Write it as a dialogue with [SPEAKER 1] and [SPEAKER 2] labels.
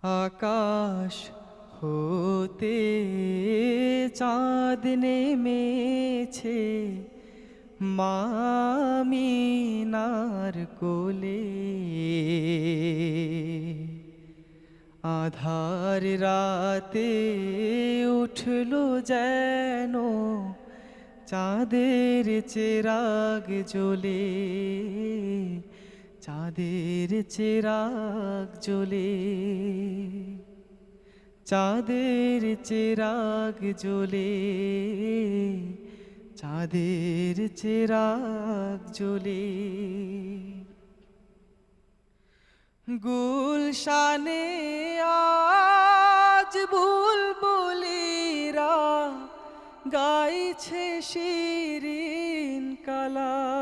[SPEAKER 1] আকাশ হতে চাঁদ নেমেছে মামিনার কোলে। আধার রাতে উঠলো যেন চাঁদের চিরাগ জ্বলে, চাঁদের চিরাগ জ্বলে, চাঁদের চিরাগ জ্বলে, চাঁদের চিরাগ জ্বলে। গুলশানে আজ বুলবুলিরা গাইছে শিরিন কালা।